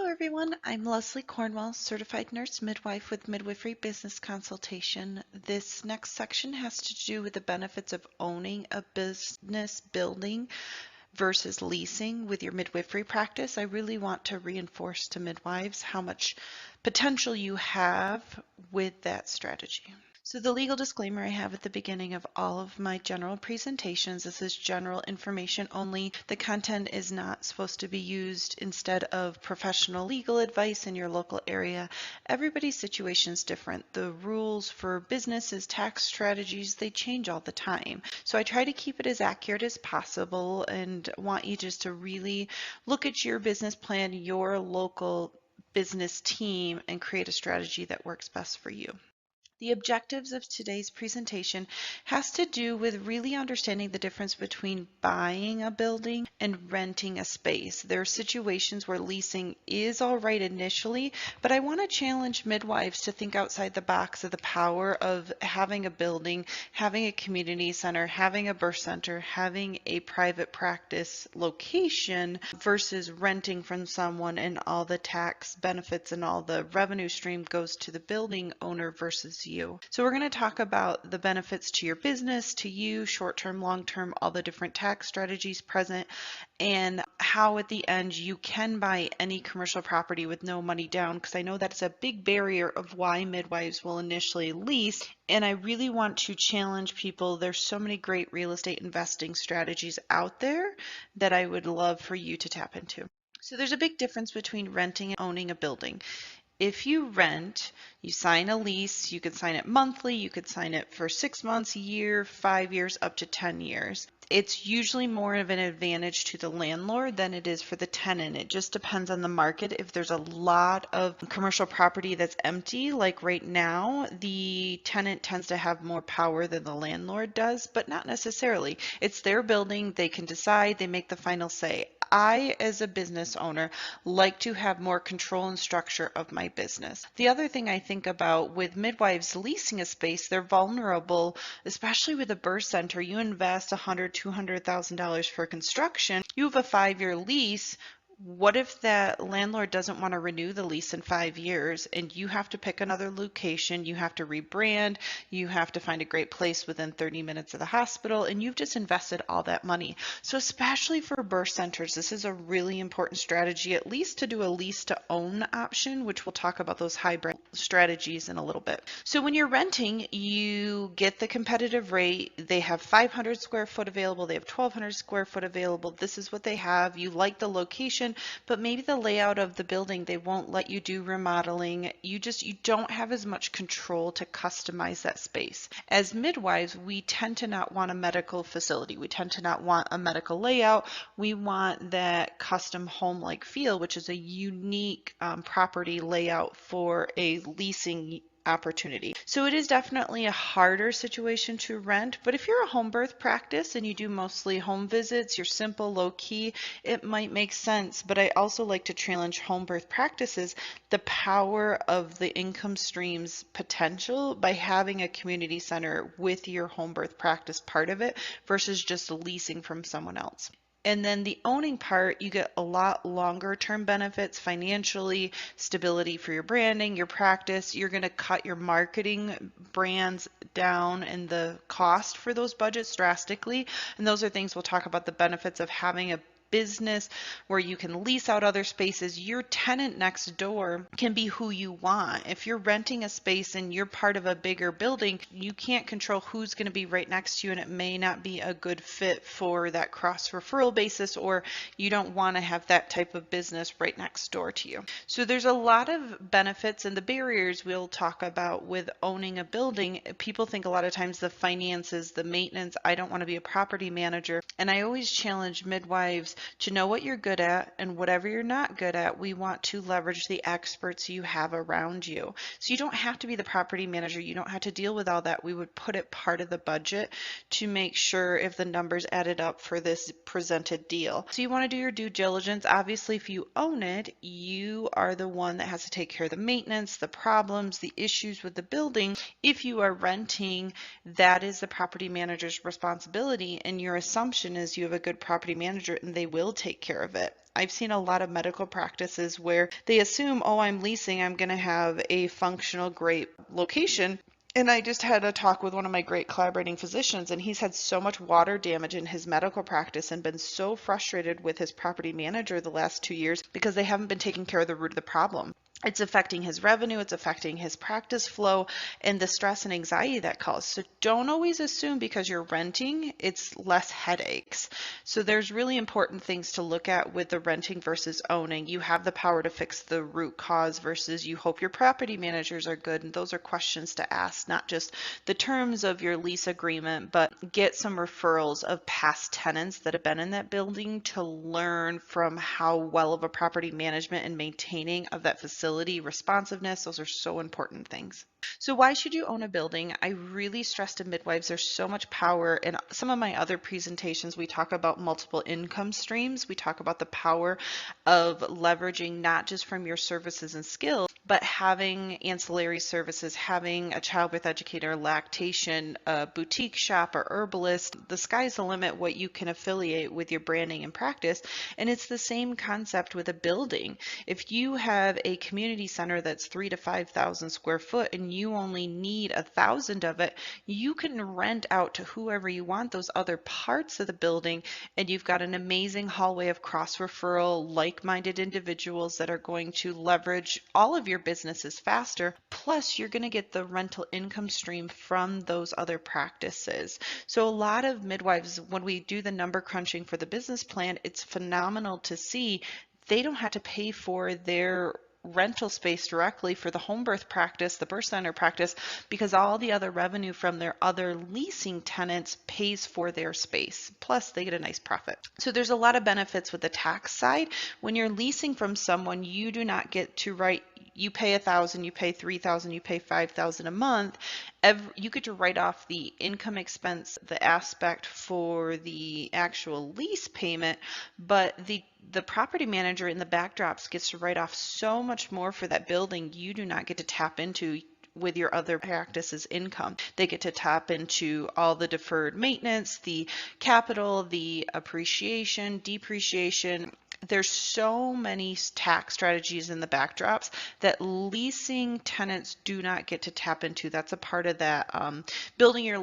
Hello everyone, I'm Leslie Cornwell, Certified Nurse Midwife with Midwifery Business Consultation. This next section has to do with the benefits of owning a business building versus leasing with your midwifery practice. I really want to reinforce to midwives how much potential you have with that strategy. So the legal disclaimer I have at the beginning of all of my general presentations, this is general information only. The content is not supposed to be used instead of professional legal advice in your local area. Everybody's situation is different. The rules for businesses, tax strategies, they change all the time. So I try to keep it as accurate as possible and want you just to really look at your business plan, your local business team, and create a strategy that works best for you. The objectives of today's presentation has to do with really understanding the difference between buying a building and renting a space. There are situations where leasing is all right initially, but I want to challenge midwives to think outside the box of the power of having a building, having a community center, having a birth center, having a private practice location versus renting from someone, and all the tax benefits and all the revenue stream goes to the building owner versus you. So we're going to talk about the benefits to your business, to you, short-term, long-term, all the different tax strategies present, and how at the end you can buy any commercial property with no money down, because I know that's a big barrier of why midwives will initially lease. And I really want to challenge people. There's so many great real estate investing strategies out there that I would love for you to tap into. So there's a big difference between renting and owning a building. If you rent, you sign a lease, you could sign it monthly, you could sign it for 6 months, a year, 5 years, up to 10 years. It's usually more of an advantage to the landlord than it is for the tenant. It just depends on the market. If there's a lot of commercial property that's empty, like right now, the tenant tends to have more power than the landlord does, but not necessarily. It's their building, they can decide, they make the final say. I, as a business owner, like to have more control and structure of my business. The other thing I think about with midwives leasing a space, they're vulnerable, especially with a birth center. You invest $100,000, $200,000 for construction. You have a 5-year lease. What if that landlord doesn't want to renew the lease in 5 years and you have to pick another location, you have to rebrand, you have to find a great place within 30 minutes of the hospital, and you've just invested all that money. So especially for birth centers, this is a really important strategy, at least to do a lease to own option, which we'll talk about those hybrid strategies in a little bit. So when you're renting, you get the competitive rate. They have 500 square foot available, they have 1,200 square foot available. This is what they have. You like the location, but maybe the layout of the building, they won't let you do remodeling. You don't have as much control to customize that space. As midwives, we tend to not want a medical facility. We tend to not want a medical layout. We want that custom home-like feel, which is a unique property layout for a leasing opportunity. So it is definitely a harder situation to rent, but if you're a home birth practice and you do mostly home visits, you're simple, low key, it might make sense. But I also like to challenge home birth practices, the power of the income streams potential by having a community center with your home birth practice part of it versus just leasing from someone else. And then the owning part, you get a lot longer term benefits financially, stability for your branding, your practice. You're going to cut your marketing brands down and the cost for those budgets drastically. And those are things we'll talk about, the benefits of having a business where you can lease out other spaces. Your tenant next door can be who you want. If you're renting a space and you're part of a bigger building, you can't control who's going to be right next to you, and it may not be a good fit for that cross referral basis, or you don't want to have that type of business right next door to you. So there's a lot of benefits, and the barriers we'll talk about with owning a building. People think a lot of times the finances, the maintenance, I don't want to be a property manager. And I always challenge midwives to know what you're good at, and whatever you're not good at, we want to leverage the experts you have around you. So you don't have to be the property manager. You don't have to deal with all that. We would put it part of the budget to make sure if the numbers added up for this presented deal. So you want to do your due diligence. Obviously, if you own it, you are the one that has to take care of the maintenance, the problems, the issues with the building. If you are renting, that is the property manager's responsibility, and your assumption is you have a good property manager and they will take care of it. I've seen a lot of medical practices where they assume, oh, I'm leasing, I'm going to have a functional, great location. And I just had a talk with one of my great collaborating physicians, and he's had so much water damage in his medical practice and been so frustrated with his property manager the last 2 years because they haven't been taking care of the root of the problem. It's affecting his revenue, it's affecting his practice flow, and the stress and anxiety that causes. So don't always assume because you're renting, it's less headaches. So there's really important things to look at with the renting versus owning. You have the power to fix the root cause versus you hope your property managers are good. And those are questions to ask, not just the terms of your lease agreement, but get some referrals of past tenants that have been in that building to learn from how well of a property management and maintaining of that facility, responsiveness, those are so important things. So why should you own a building? I really stress to midwives there's so much power. In some of my other presentations, we talk about multiple income streams. We talk about the power of leveraging not just from your services and skills, but having ancillary services, having a childbirth educator, lactation, a boutique shop, or herbalist. The sky's the limit what you can affiliate with your branding and practice. And it's the same concept with a building. If you have a community center that's 3,000 to 5,000 square foot and you only need 1,000 of it, you can rent out to whoever you want those other parts of the building, and you've got an amazing hallway of cross referral, like-minded individuals that are going to leverage all of your businesses faster. Plus, you're going to get the rental income stream from those other practices. So a lot of midwives, when we do the number crunching for the business plan, it's phenomenal to see they don't have to pay for their rental space directly for the home birth practice, the birth center practice, because all the other revenue from their other leasing tenants pays for their space. Plus, they get a nice profit. So there's a lot of benefits with the tax side. When you're leasing from someone, you do not get to write, you pay 1,000, you pay 3,000, you pay 5,000 a month. You get to write off the income expense, the aspect for the actual lease payment, but the property manager in the backdrops gets to write off so much more for that building you do not get to tap into with your other practices income. They get to tap into all the deferred maintenance, the capital, the appreciation, depreciation. There's so many tax strategies in the backdrops that leasing tenants do not get to tap into. That's a part of that building your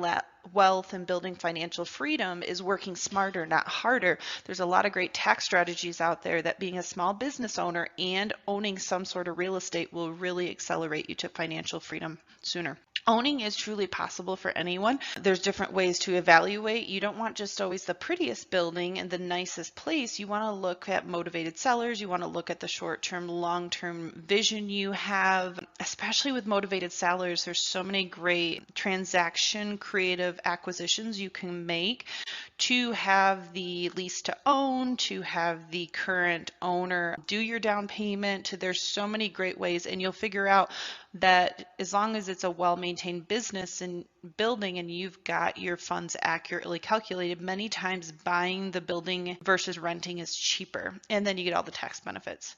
wealth and building financial freedom is working smarter, not harder. There's a lot of great tax strategies out there that being a small business owner and owning some sort of real estate will really accelerate you to financial freedom sooner. Owning is truly possible for anyone. There's different ways to evaluate. You don't want just always the prettiest building and the nicest place. You want to look at motivated sellers. You want to look at the short-term, long-term vision you have, especially with motivated sellers. There's so many great transaction creative acquisitions you can make to have the lease to own, to have the current owner do your down payment. There's so many great ways, and you'll figure out that as long as it's a well-maintained business and building and you've got your funds accurately calculated, many times buying the building versus renting is cheaper, and then you get all the tax benefits.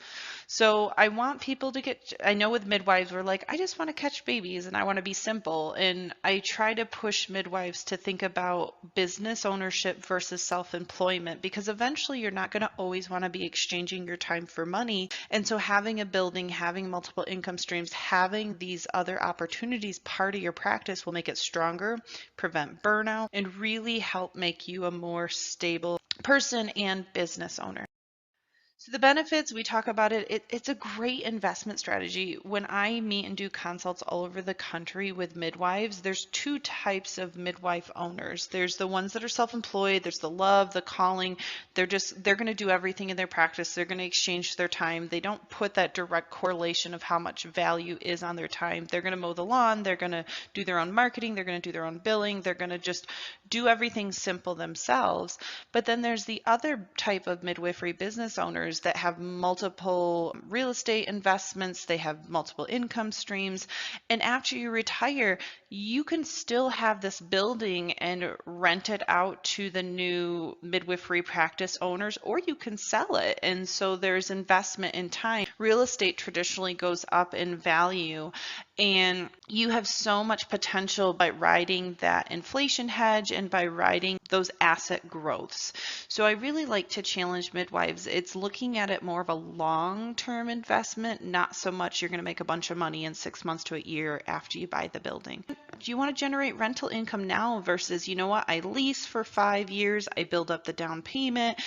So I want people to get, I know with midwives we're like, I just want to catch babies and I want to be simple, and I try to push midwives to think about business ownership versus self-employment, because eventually you're not going to always want to be exchanging your time for money. And so having a building, having multiple income streams, having these other opportunities part of your practice will make it stronger, prevent burnout, and really help make you a more stable person and business owner. So the benefits, we talk about it's a great investment strategy. When I meet and do consults all over the country with midwives, there's two types of midwife owners. There's the ones that are self-employed, there's the love, the calling. They're going to do everything in their practice. They're going to exchange their time. They don't put that direct correlation of how much value is on their time. They're going to mow the lawn, they're going to do their own marketing, they're going to do their own billing, they're going to just do everything simple themselves. But then there's the other type of midwifery business owners that have multiple real estate investments, they have multiple income streams, and after you retire, you can still have this building and rent it out to the new midwifery practice owners, or you can sell it. And so there's investment in time. Real estate traditionally goes up in value, and you have so much potential by riding that inflation hedge and by riding those asset growths. So I really like to challenge midwives. It's looking at it more of a long-term investment, not so much you're going to make a bunch of money in 6 months to a year after you buy the building. Do you want to generate rental income now versus, you know what, I lease for 5 years, I build up the down payment?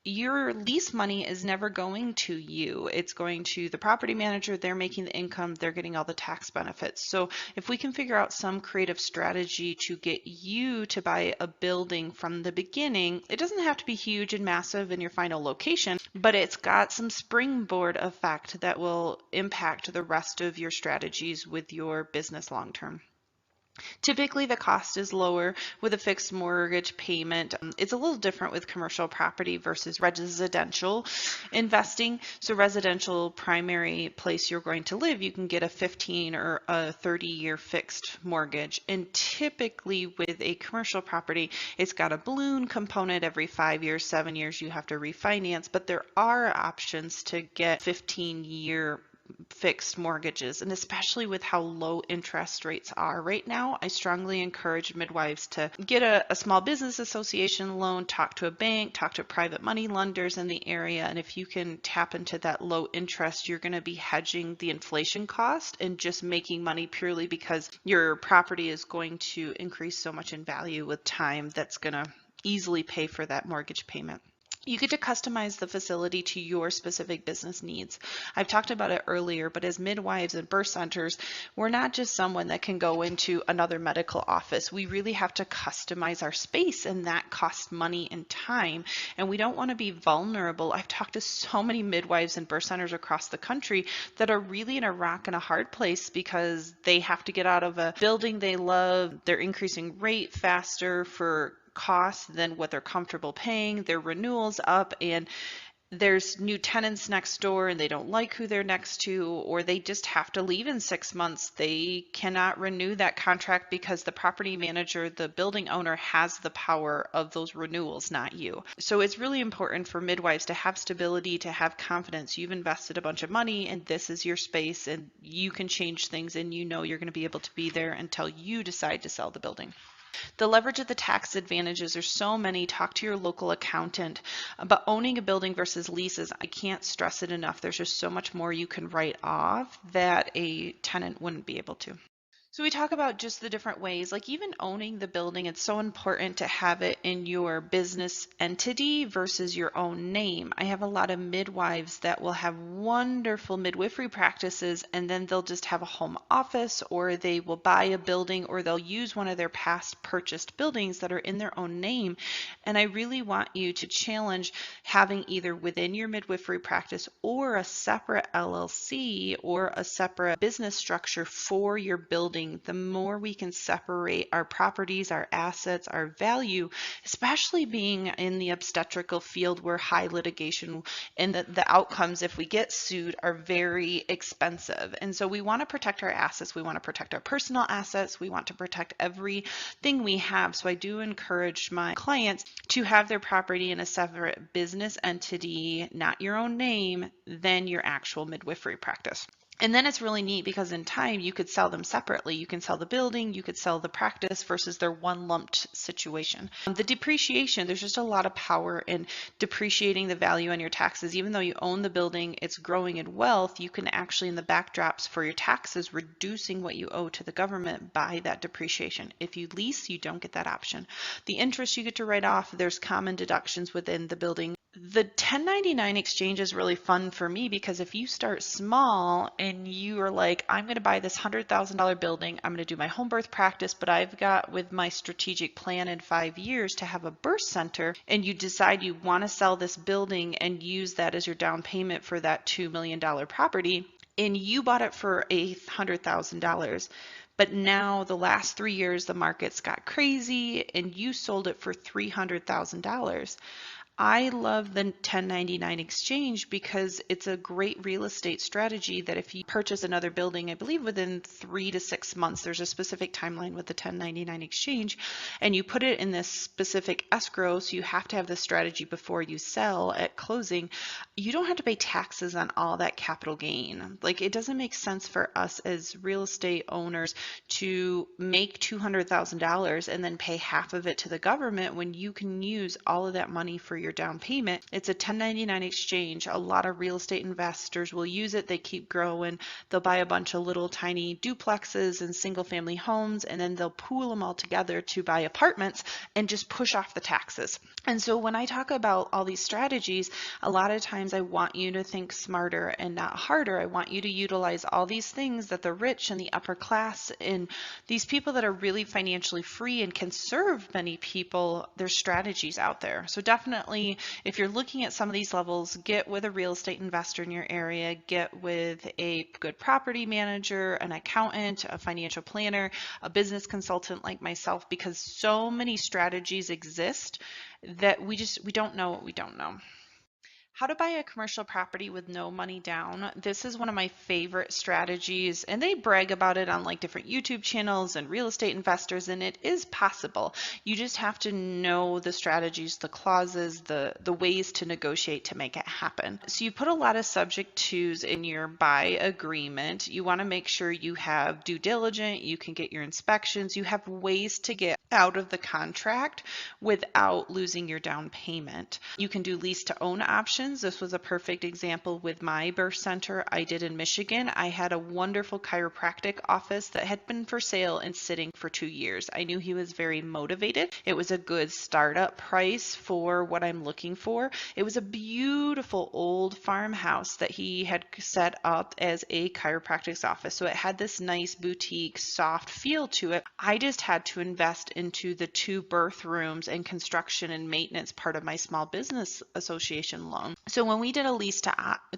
Your lease money is never going to you. It's going to the property manager. They're making the income. They're getting all the tax benefits. So if we can figure out some creative strategy to get you to buy a building from the beginning, it doesn't have to be huge and massive in your final location, but it's got some springboard effect that will impact the rest of your strategies with your business long term. Typically, the cost is lower with a fixed mortgage payment. It's a little different with commercial property versus residential investing. So residential primary place you're going to live, you can get a 15 or a 30-year fixed mortgage. And typically with a commercial property, it's got a balloon component every 5 years, 7 years you have to refinance, but there are options to get 15-year fixed mortgages, and especially with how low interest rates are right now, I strongly encourage midwives to get a small business association loan, talk to a bank, talk to private money lenders in the area, and if you can tap into that low interest, you're going to be hedging the inflation cost and just making money purely because your property is going to increase so much in value with time that's going to easily pay for that mortgage payment. You get to customize the facility to your specific business needs. I've talked about it earlier, but as midwives and birth centers, we're not just someone that can go into another medical office. We really have to customize our space, and that costs money and time, and we don't want to be vulnerable. I've talked to so many midwives and birth centers across the country that are really in a rock and a hard place because they have to get out of a building they love. They're increasing rate faster for costs than what they're comfortable paying. Their renewals up, and there's new tenants next door and they don't like who they're next to, or they just have to leave in 6 months. They cannot renew that contract because the property manager, the building owner, has the power of those renewals, not you. So it's really important for midwives to have stability, to have confidence. You've invested a bunch of money and this is your space, and you can change things, and you know you're going to be able to be there until you decide to sell the building. The leverage of the tax advantages are so many. Talk to your local accountant. But owning a building versus leases, I can't stress it enough. There's just so much more you can write off that a tenant wouldn't be able to. So we talk about just the different ways, like even owning the building, it's so important to have it in your business entity versus your own name. I have a lot of midwives that will have wonderful midwifery practices, and then they'll just have a home office, or they will buy a building, or they'll use one of their past purchased buildings that are in their own name. And I really want you to challenge having either within your midwifery practice or a separate LLC or a separate business structure for your building. The more we can separate our properties, our assets, our value, especially being in the obstetrical field where high litigation and the outcomes, if we get sued, are very expensive. And so we want to protect our assets. We want to protect our personal assets. We want to protect everything we have. So I do encourage my clients to have their property in a separate business entity, not your own name, than your actual midwifery practice. And then it's really neat because in time you could sell them separately. You can sell the building, you could sell the practice versus their one lumped situation. The depreciation, there's just a lot of power in depreciating the value on your taxes. Even though you own the building, it's growing in wealth, you can actually in the backdrops for your taxes reducing what you owe to the government by that depreciation. If you lease, you don't get that option. The interest you get to write off, there's common deductions within the building. The 1099 exchange is really fun for me because if you start small and you are like, I'm going to buy this $100,000 building, I'm going to do my home birth practice, but I've got with my strategic plan in 5 years to have a birth center, and you decide you want to sell this building and use that as your down payment for that $2 million property, and you bought it for $100,000. But now the last 3 years, the market's got crazy and you sold it for $300,000. I love the 1099 exchange because it's a great real estate strategy that if you purchase another building, I believe within 3 to 6 months, there's a specific timeline with the 1099 exchange, and you put it in this specific escrow, so you have to have this strategy before you sell at closing. You don't have to pay taxes on all that capital gain. Like, it doesn't make sense for us as real estate owners to make $200,000 and then pay half of it to the government when you can use all of that money for your down payment. It's a 1099 exchange. A lot of real estate investors will use it. They keep growing. They'll buy a bunch of little tiny duplexes and single family homes, and then they'll pool them all together to buy apartments and just push off the taxes. And so when I talk about all these strategies, a lot of times I want you to think smarter and not harder. I want you to utilize all these things that the rich and the upper class and these people that are really financially free and can serve many people, there's strategies out there. So definitely, if you're looking at some of these levels, get with a real estate investor in your area, get with a good property manager, an accountant, a financial planner, a business consultant like myself, because so many strategies exist that we don't know what we don't know. How to buy a commercial property with no money down. This is one of my favorite strategies, and they brag about it on like different YouTube channels and real estate investors, and it is possible. You just have to know the strategies, the clauses, the ways to negotiate to make it happen. So you put a lot of subject tos in your buy agreement. You want to make sure you have due diligence, you can get your inspections, you have ways to get out of the contract without losing your down payment. You can do lease to own options. This was a perfect example with my birth center I did in Michigan. I had a wonderful chiropractic office that had been for sale and sitting for 2 years. I knew he was very motivated. It was a good startup price for what I'm looking for. It was a beautiful old farmhouse that he had set up as a chiropractic office. So it had this nice boutique, soft feel to it. I just had to invest into the 2 birth rooms and construction and maintenance part of my small business association loan. So when we did a lease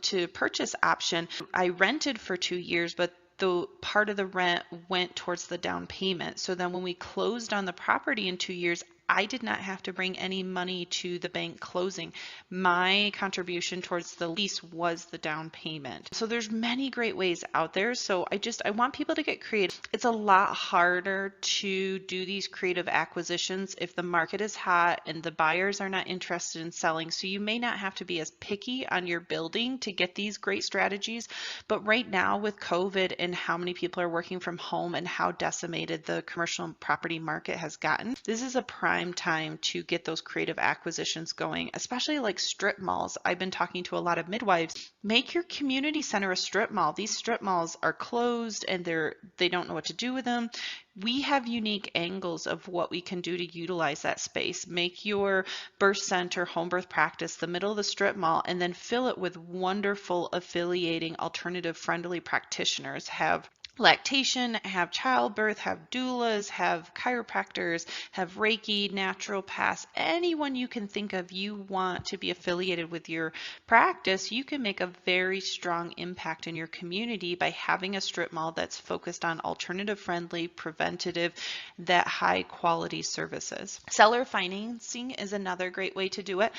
to purchase option, I rented for 2 years, but the part of the rent went towards the down payment. So then when we closed on the property in 2 years, I did not have to bring any money to the bank closing. My contribution towards the lease was the down payment. So there's many great ways out there. So I want people to get creative. It's a lot harder to do these creative acquisitions if the market is hot and the buyers are not interested in selling. So you may not have to be as picky on your building to get these great strategies. But right now with COVID and how many people are working from home and how decimated the commercial property market has gotten, this is a prime time to get those creative acquisitions going, especially like strip malls. I've been talking to a lot of midwives. Make your community center a strip mall. These strip malls are closed and they don't know what to do with them. We have unique angles of what we can do to utilize that space. Make your birth center, home birth practice the middle of the strip mall, and then fill it with wonderful affiliating alternative friendly practitioners. Have lactation, have childbirth, have doulas, have chiropractors, have Reiki, naturopaths, anyone you can think of you want to be affiliated with your practice. You can make a very strong impact in your community by having a strip mall that's focused on alternative friendly, preventative, that high quality services. Seller financing is another great way to do it.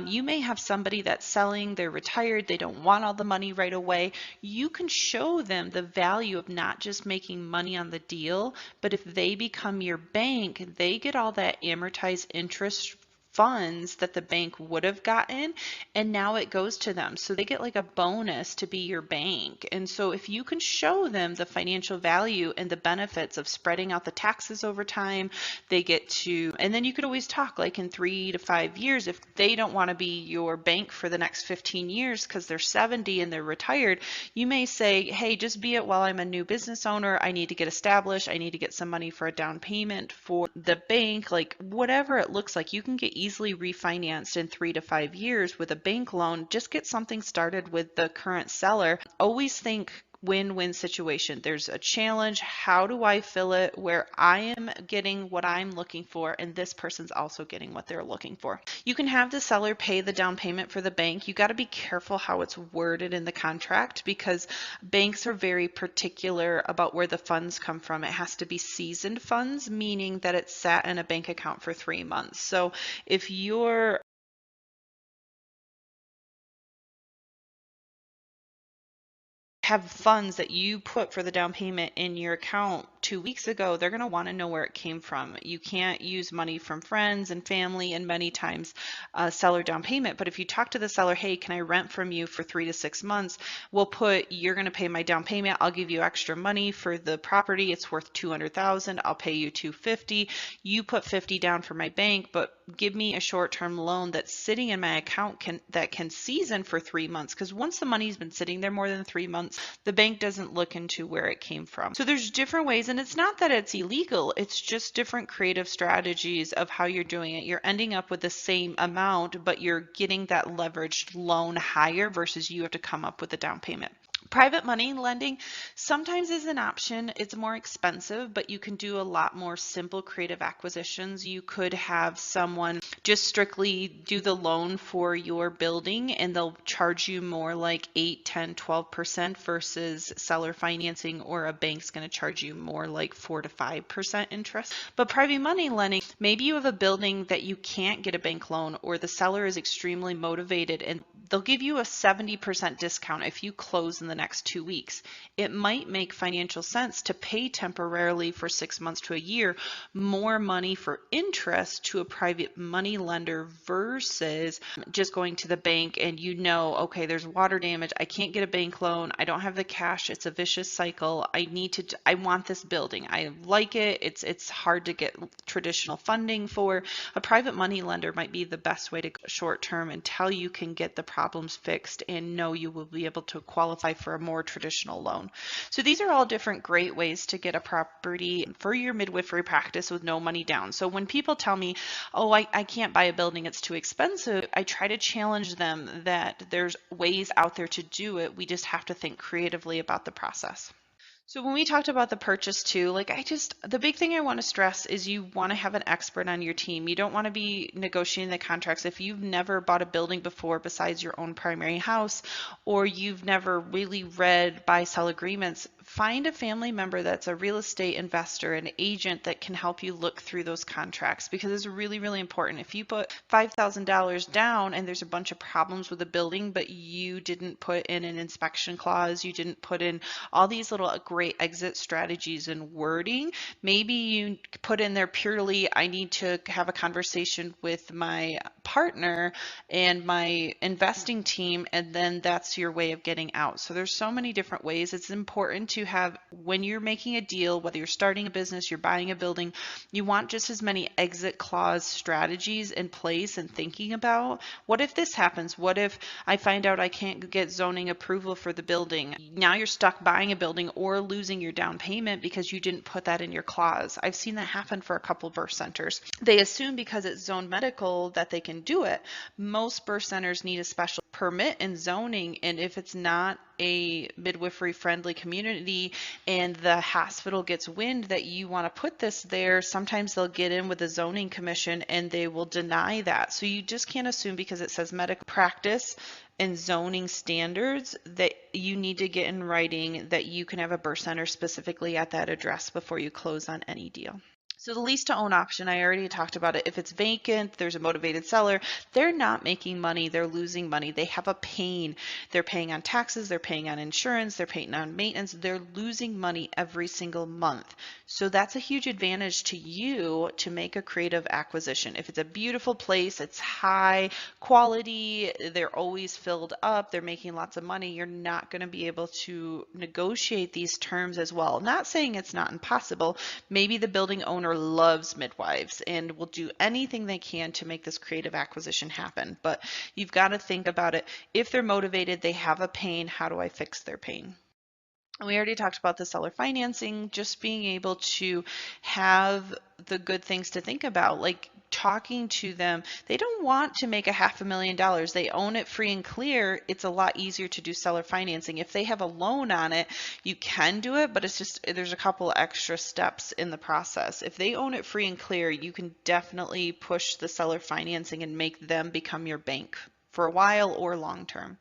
You may have somebody that's selling, they're retired, they don't want all the money right away. You can show them the value of not just making money on the deal, but if they become your bank, they get all that amortized interest funds that the bank would have gotten, and now it goes to them. So they get like a bonus to be your bank. And so if you can show them the financial value and the benefits of spreading out the taxes over time, they get to, and then you could always talk like in 3 to 5 years, if they don't want to be your bank for the next 15 years because they're 70 and they're retired, you may say, hey, just be it while I'm a new business owner. I need to get established. I need to get some money for a down payment for the bank, like whatever it looks like. You can get easily refinanced in 3 to 5 years with a bank loan. Just get something started with the current seller. Always think win-win situation. There's a challenge. How do I fill it where I am getting what I'm looking for and this person's also getting what they're looking for? You can have the seller pay the down payment for the bank. You got to be careful how it's worded in the contract because banks are very particular about where the funds come from. It has to be seasoned funds, meaning that it's sat in a bank account for 3 months. So if you're have funds that you put for the down payment in your account 2 weeks ago, they're going to want to know where it came from. You can't use money from friends and family and many times seller down payment. But if you talk to the seller, hey, can I rent from you for 3 to 6 months? We'll put, you're going to pay my down payment. I'll give you extra money for the property. It's worth 200,000. I'll pay you 250. You put 50 down for my bank, but give me a short-term loan that's sitting in my account that can season for 3 months. Because once the money's been sitting there more than 3 months, the bank doesn't look into where it came from. So there's different ways, and it's not that it's illegal. It's just different creative strategies of how you're doing it. You're ending up with the same amount, but you're getting that leveraged loan higher versus you have to come up with a down payment. Private money lending sometimes is an option. It's more expensive, but you can do a lot more simple creative acquisitions. You could have someone just strictly do the loan for your building and they'll charge you more like 8, 10, 12% versus seller financing, or a bank's going to charge you more like 4 to 5% interest. But private money lending, maybe you have a building that you can't get a bank loan, or the seller is extremely motivated and they'll give you a 70% discount if you close in the next 2 weeks. It might make financial sense to pay temporarily for 6 months to a year more money for interest to a private money lender versus just going to the bank and okay, there's water damage. I can't get a bank loan. I don't have the cash. It's a vicious cycle. I want this building. I like it. It's hard to get traditional funding for. A private money lender might be the best way to go short term until you can get the problems fixed and know you will be able to qualify for a more traditional loan. So these are all different great ways to get a property for your midwifery practice with no money down. So when people tell me, oh, I can't buy a building, it's too expensive, I try to challenge them that there's ways out there to do it. We just have to think creatively about the process. So when we talked about the purchase too, the big thing I want to stress is you want to have an expert on your team. You don't want to be negotiating the contracts. If you've never bought a building before besides your own primary house, or you've never really read buy-sell agreements, find a family member that's a real estate investor, an agent that can help you look through those contracts, because it's really, really important. If you put $5,000 down and there's a bunch of problems with the building, but you didn't put in an inspection clause, you didn't put in all these little great exit strategies and wording, maybe you put in there purely, I need to have a conversation with my partner and my investing team, and then that's your way of getting out. So there's so many different ways. It's important to have, when you're making a deal, whether you're starting a business, you're buying a building, you want just as many exit clause strategies in place and thinking about, what if this happens? What if I find out I can't get zoning approval for the building? Now you're stuck buying a building or losing your down payment because you didn't put that in your clause. I've seen that happen for a couple of birth centers. They assume because it's zoned medical that they can do it. Most birth centers need a special permit and zoning, and if it's not a midwifery friendly community and the hospital gets wind that you want to put this there, sometimes they'll get in with the zoning commission and they will deny that. So you just can't assume because it says medical practice and zoning standards that you need to get in writing that you can have a birth center specifically at that address before you close on any deal. So the lease to own option, I already talked about it. If it's vacant, there's a motivated seller, they're not making money, they're losing money. They have a pain. They're paying on taxes, they're paying on insurance, they're paying on maintenance, they're losing money every single month. So that's a huge advantage to you to make a creative acquisition. If it's a beautiful place, it's high quality, they're always filled up, they're making lots of money, you're not going to be able to negotiate these terms as well. Not saying it's not impossible. Maybe the building owner loves midwives and will do anything they can to make this creative acquisition happen. But you've got to think about it. If they're motivated, they have a pain, how do I fix their pain? We already talked about the seller financing, just being able to have the good things to think about, like talking to them. They don't want to make $500,000. They own it free and clear. It's a lot easier to do seller financing. If they have a loan on it, you can do it, but it's just, there's a couple extra steps in the process. If they own it free and clear, you can definitely push the seller financing and make them become your bank for a while or long term.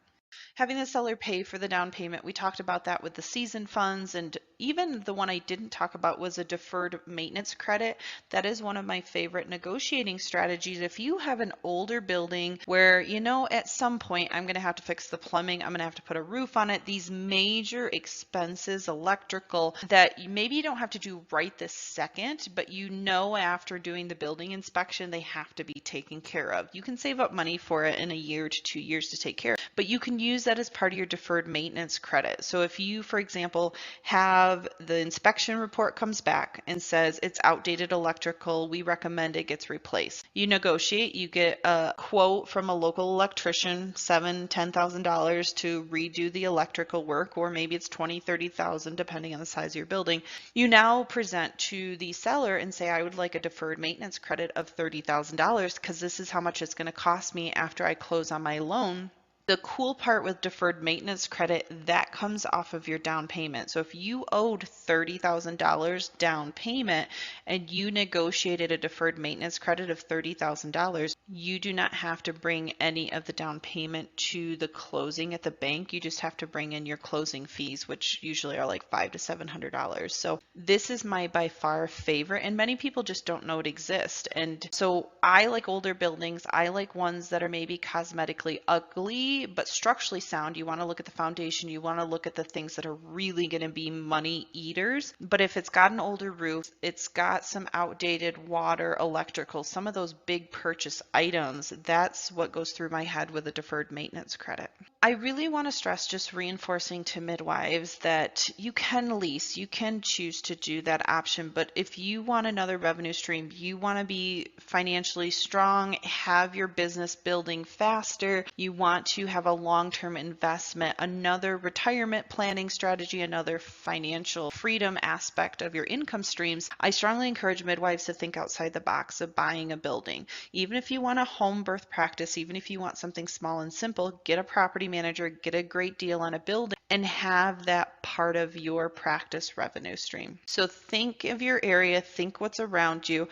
Having the seller pay for the down payment, we talked about that with the season funds, and even the one I didn't talk about was a deferred maintenance credit. That is one of my favorite negotiating strategies. If you have an older building where, at some point I'm going to have to fix the plumbing, I'm going to have to put a roof on it, these major expenses, electrical, that maybe you don't have to do right this second, but after doing the building inspection, they have to be taken care of. You can save up money for it in a year to 2 years to take care of, but you can use that as part of your deferred maintenance credit. So if you, for example, have the inspection report comes back and says it's outdated electrical, we recommend it gets replaced. You negotiate, you get a quote from a local electrician, $7,000-$10,000 to redo the electrical work, or maybe it's $20,000-$30,000 depending on the size of your building. You now present to the seller and say, I would like a deferred maintenance credit of $30,000 because this is how much it's going to cost me after I close on my loan. The cool part with deferred maintenance credit, that comes off of your down payment. So if you owed $30,000 down payment and you negotiated a deferred maintenance credit of $30,000, you do not have to bring any of the down payment to the closing at the bank. You just have to bring in your closing fees, which usually are like $500 to $700. So this is my by far favorite, and many people just don't know it exists. And so I like older buildings. I like ones that are maybe cosmetically ugly but structurally sound. You want to look at the foundation. You want to look at the things that are really going to be money eaters. But if it's got an older roof, it's got some outdated water, electrical, some of those big purchase items, that's what goes through my head with a deferred maintenance credit. I really want to stress, just reinforcing to midwives, that you can lease, you can choose to do that option, but if you want another revenue stream, you want to be financially strong, have your business building faster, you want to have a long-term investment, another retirement planning strategy, another financial freedom aspect of your income streams, I strongly encourage midwives to think outside the box of buying a building. Even if you want a home birth practice, even if you want something small and simple, get a property manager, get a great deal on a building, and have that part of your practice revenue stream. So think of your area, think what's around you.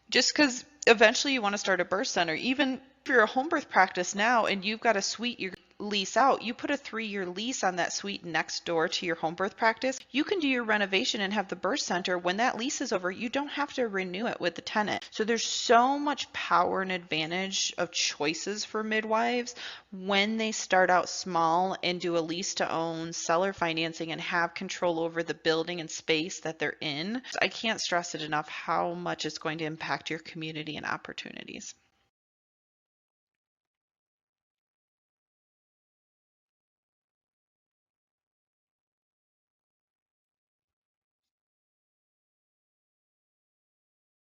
Just because eventually you want to start a birth center, even if you're a home birth practice now and you've got a suite you're lease out, you put a 3-year lease on that suite next door to your home birth practice, you can do your renovation and have the birth center. When that lease is over, you don't have to renew it with the tenant. So there's so much power and advantage of choices for midwives when they start out small and do a lease to own, seller financing, and have control over the building and space that they're in. I can't stress it enough how much it's going to impact your community and opportunities.